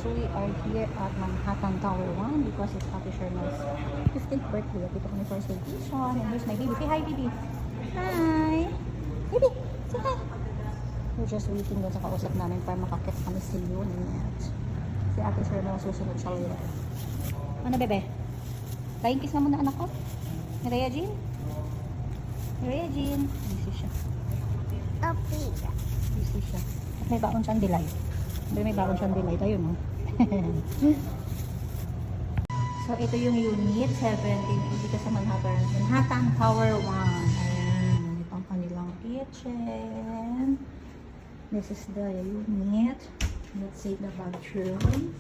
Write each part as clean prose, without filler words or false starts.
So we are here at Manhattan Tower 1 because it's Ate Sherman's 15th birthday. At dito kami for staycation. And here's my baby. Say hi, baby. Hi. Baby, say hi. We're just waiting doon sa kausap namin para makakit kami sa unit. Si Ate Sherman susunod siya ulit. Ano, bebe? Flying kiss na muna anak ko. Ni Rhea Jean? Ni Rhea Jean. Busy siya. Busy siya. At may baon siyang delay. May baon siyang delay. Tayo, no? So, ito yung unit 17 dito sa Manhattan Tower 1. Ayan. Ito ang kanilang kitchen. This is the unit. Let's say the bathroom.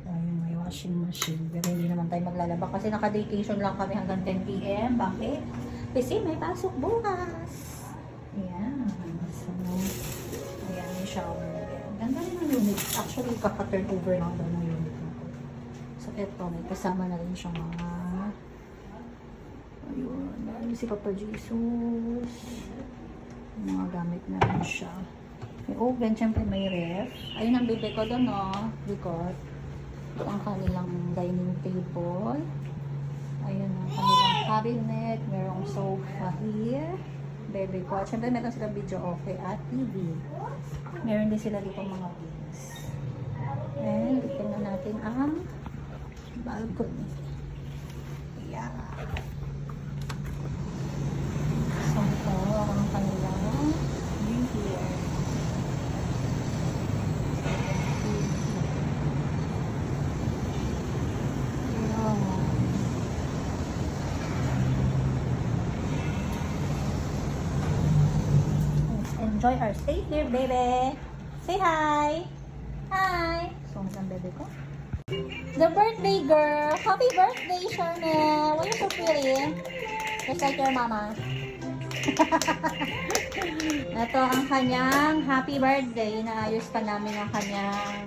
Ayun, may washing machine. Pero hindi naman tayo maglalaba kasi naka-vacation lang kami hanggang 10 PM. Bakit? Kasi may pasok bukas. Ayan. So, ayan, may shower. Ganda rin ang unit. Actually, kaka-turn over lang daw ng unit na ko. So, eto, may kasama na rin siyang mga ayun, dami si Papa Jesus. Mga gamit na rin siya. May oven, syempre may ref. Ayun ang bebe ko doon, no? Because ito ang kanilang dining table. Ayun ang kanilang cabinet. Merong sofa here. Bebe ko. At syempre meron silang video okay at TV. Meron din sila dito mga games. And tingnan natin ang balcony. Yeah. So ito ang kanilang view here. Enjoy our stay here, baby. Say hi. Hi. So, ang bebe ko. The birthday girl. Happy birthday, Charmel. Why are you so pretty? Just like your mama. Ito ang kanyang happy birthday. Inaayos pa namin ang kanyang...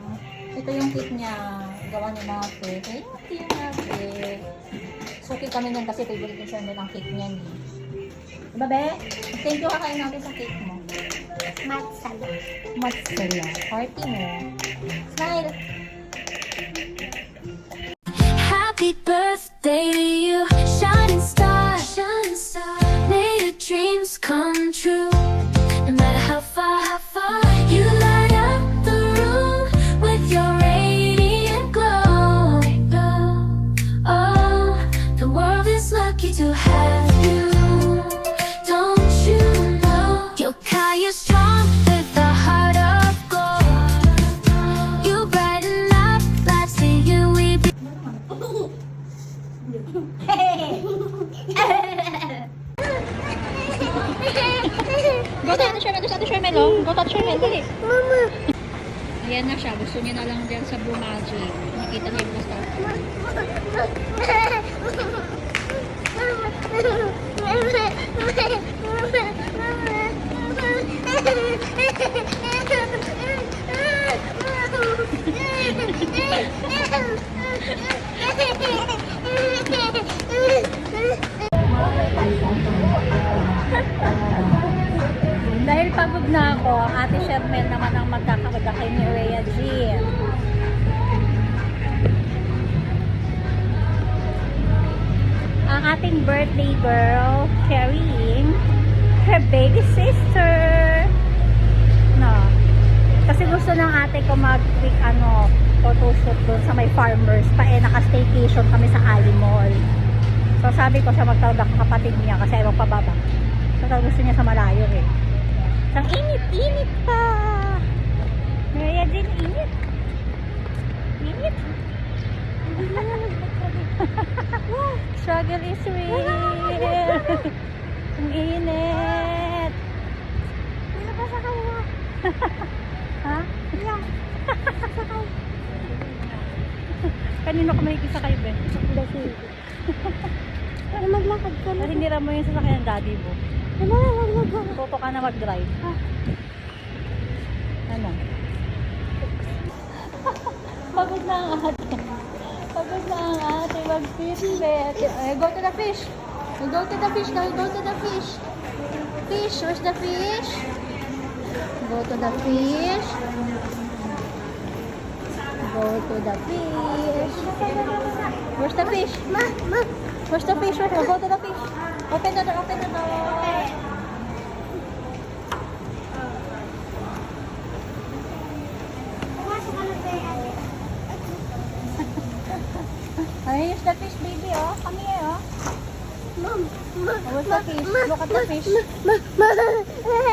Ito yung cake niya. Gawa ni Mate. Thank you, Mate. Suki kami niyan kasi favorite ni Charmel ang cake niyan. Diba, be? Thank you kakain natin sa cake mo. Matsala. Matsala. Party mo. Smile. Happy birthday to you, shining star, shining star. May your dreams come true. No matter how far you light up the room with your radiant glow. Oh, the world is lucky to have you. Don't you know you're kind of strong with a heart of gold. You brighten up lives to you we be. Go to Ate Shermel. Gusto Ate Shermel, oh. Go to Ate Shermel. Dali. Mama. Ayan na siya. Gusto niya na lang dyan sa Blue Magic. Nakita niya yung gusto. Dahil pagod na ako, ang Ate Shermel naman ang magkakaroon kay ni Rhea Jean. Ang ating birthday girl carrying her baby sister. No. Kasi gusto ng ate ko mag-quick photoshoot doon sa may farmers pa naka-staycation kami sa Ali Mall. So sabi ko siya magtawag ang kapatid niya kasi ayaw pababa. So gusto niya sa malayo eh. Ang init-init pa. Rhea Jean, init. Init. Struggle is real. Ang init. Wala pa sa kawa. Ha? Yeah. Kanino ka makikisa kayo, Ben? Para maglakad ka na. Hindi mo yung sasakyan ng daddy mo. Toto ka na mag-drive. Ano? Pagod na ang ate. Pagod na ang ate. Mag-fish. Go to the fish. Go to the fish now. Go to the fish. Fish. Where's the fish? Go to the fish. to the fish. Where's the fish? Where's the fish? Go to the fish. Open the door, open the door. Ay, here's the fish, baby, oh. Come here, oh. Where's the fish? Look at the fish.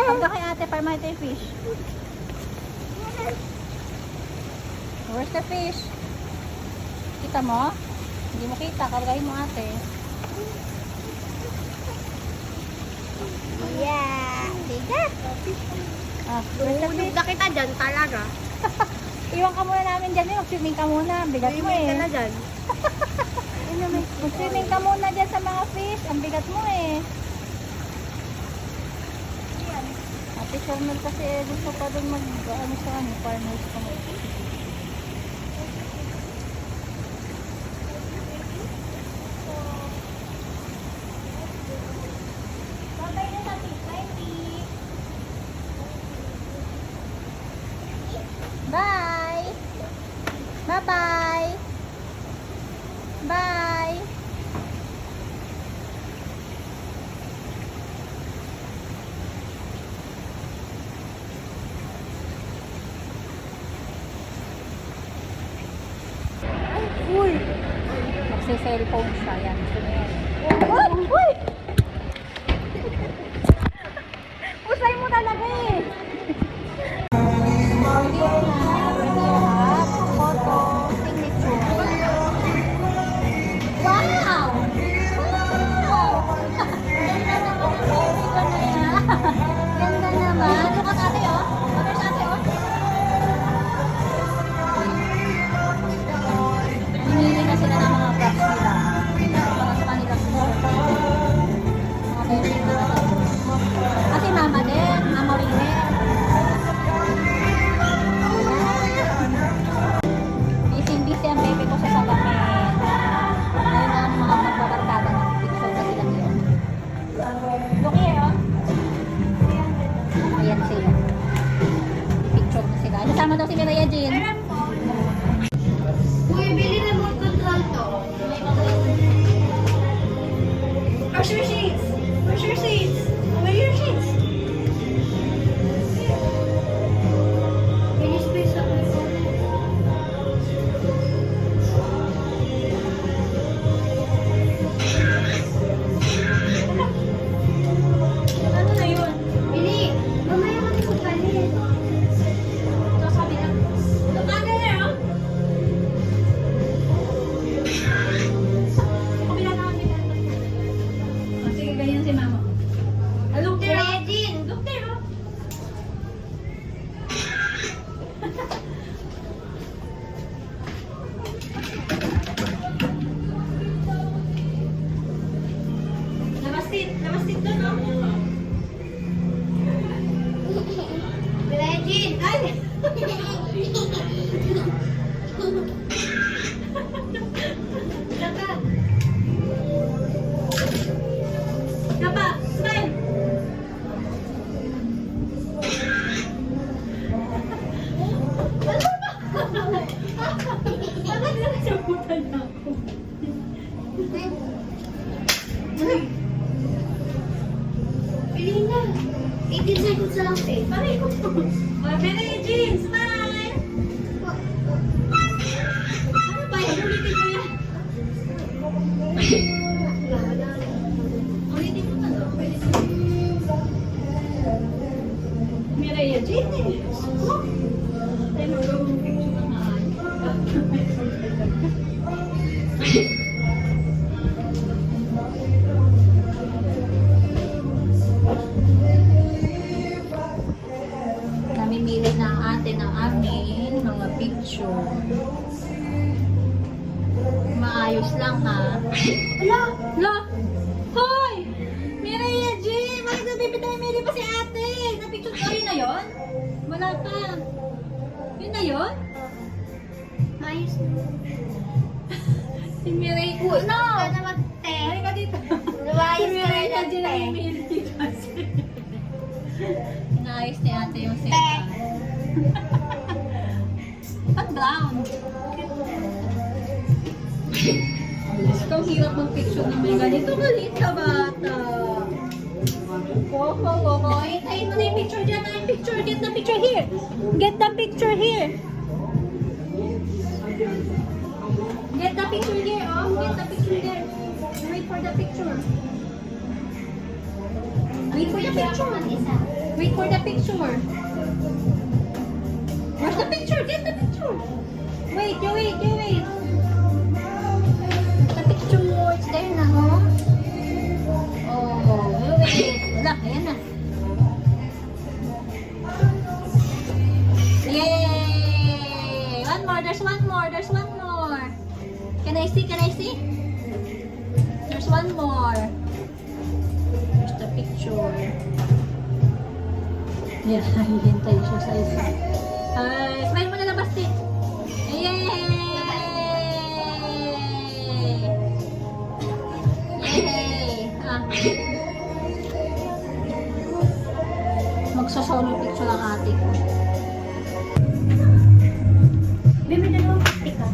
Come ka kay ate para makita yung fish. Where's the fish? Kita mo? Hindi mo kita. Kagayin mo ate. Yeah. Diga. Ah, where's the fish? Ulog kita dyan talaga. Iwan ka muna namin dyan eh. Mag-swimming ka muna. Bigat mo Swimming ka eh. na dyan. Mag-swimming ka muna dyan sa mga fish. Ang bigat mo eh. Ate Charmel kasi gusto pa doon mag-ano sa ano, farmers pa mo. Bye! Bye-bye! Bye! Uy! Magsi-cellphone siya. Yan. Uy! Uy! Usay mo talaga eh! Photo, signature. Wow! Wow! Ganda naman ang baby ko na yan. Ganda naman. Look at ate oh. Others ate oh. Hinili na sila ng mga props nila. Para sa kanilang mga baby na kasi mama din. Mama Winnie. Busy ang baby ko sa salamin. Ayun na ang mga magbabarkada ng picture na sila yun. Look here, oh. Ayan sila. Picture na sila. Kasama daw si Miraya Jean. Uy, bili na mo control to. Where's your sheets? Where's your sheets? Where are your sheets? Can you space up my phone? Ano na yun? Bili! Mamaya ka na magpalit. Sasabi na. Lumaga na yun? Kabila namin. Sige, ganyan si mama. Look there, Regine! Look there, oh. Namastit doon, oh. Regine! Ay! Kapa! Kapa! Smile! Bakit na nasabutan na ako? Pili na. 18 seconds lang, eh. Pareho ko. Pili, Jean! Smile! Ano ba yun? Ulitin ko yan. Ulitin ko na daw. Mireya Jean, eh. Tayo magawang picture na maayos. Namimili na ang ate ng aming mga picture. Maayos lang ha. Hala! Hala! Hoy! Mireya G! Bakit namimili pa si ate? Na-picture ko yun na yun? Wala pa. Yun na yun? Maayos na. Si Mireya... No! Ito naman, te. Halika dito. Si Mireya G namimili kasi. Inaayos ni ate yung setup. At brown. Ikaw hirap mag-picture ng may ganito. Maliit ka bata. Go. Ayun mo na yung picture dyan. Yung picture. Get the picture here. Get the picture here. Get the picture here, oh. Get the picture there. Wait for the picture. Wait for the picture. Wait for the picture. Where's the picture? Get the picture. Wait, you wait. The picture, it's there na, oh. Oh, you wait. Wala, ayan na. Yay! One more, there's one more. Can I see? There's one more. There's the picture. Yeah, hihintay siya sa isa. Smile mo na lang, Basti. Yay! Magsasolo picture ang ate ko. Bebe, dalawang plastic ka.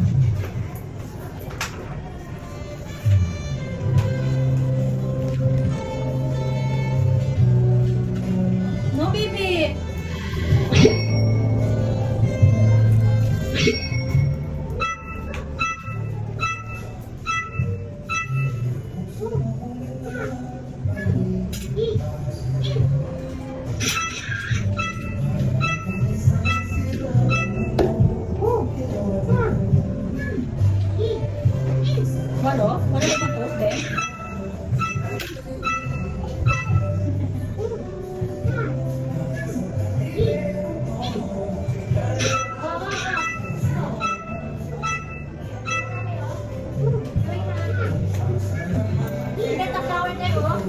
No, baby! Walo na post, be? Get the flower there, oh.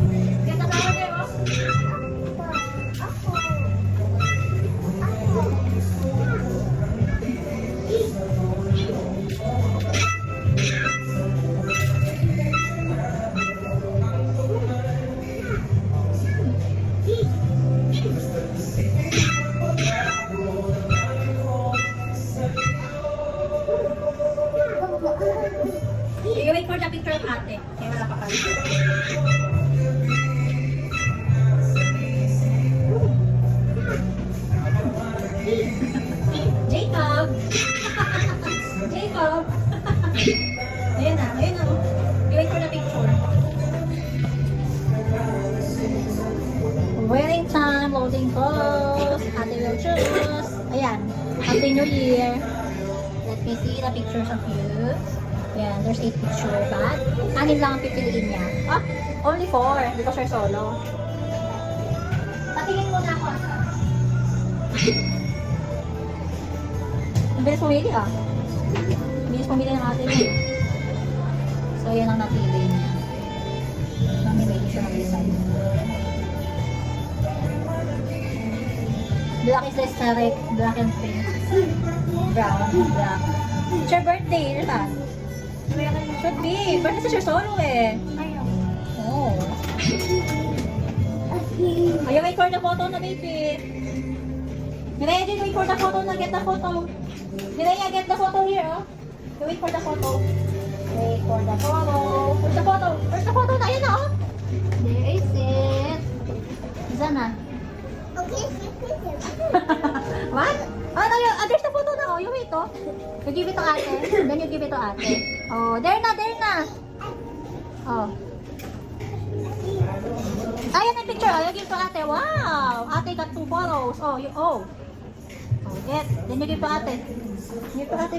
You wait for the picture of ate. Kaya wala pa pala. Jacob! Jacob! Ayan na. You wait for the picture. Waiting time, loading calls. Ate will choose. Ayan. Happy New Year. Let me see the pictures of you. Yan, there's 8 picture, but 6 lang ang pipiliin niya. Ah, only 4 because you're solo. Patingin muna ako. Ang bilis pumili ah. Ang bilis pumili ng ate niya. So, yan ang napili niya. Namimili siya ng design. Black is aesthetic, black and pink. Brown, black. It's your birthday, diba? Should be. But this is your solo eh. Oh. Ayaw, wait for the photo na, baby. Mireya, did wait for the photo na. Get the photo. Mireya, get the photo here, oh. You wait for the photo. Wait for the photo. Where's the photo? Where's the photo? Ayan na, oh. There is it. Saan na? What? Oh, no, there's the photo na, oh. You wait, oh. You give it to ate. Then you give it to ate. Oh, there na. Oh. Ayan ang picture. Oh, you give to ate. Wow! Ate got 2 photos. Oh, Oh, get. Then you give to ate. Give to ate.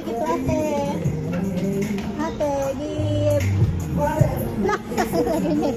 Ate, give. Lagi niya.